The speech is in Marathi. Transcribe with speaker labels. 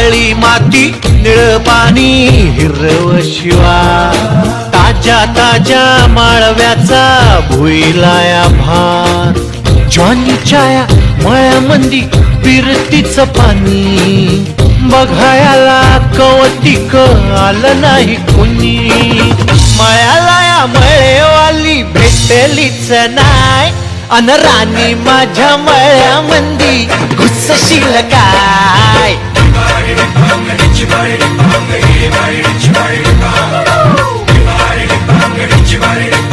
Speaker 1: काळी माती निळ पाणी हिरव शिवा ताज्या ताज्या माळव्याचा भुईलाया भार जॉनीच्या या मळ्यामंदी फिरतीच पाणी बघायला कवतिक आलं नाही कोणी मळ्याला या मळेवाली भेटलीच नाय अन राणी माझ्या मळ्यामंदी घुसशील काय
Speaker 2: Bye.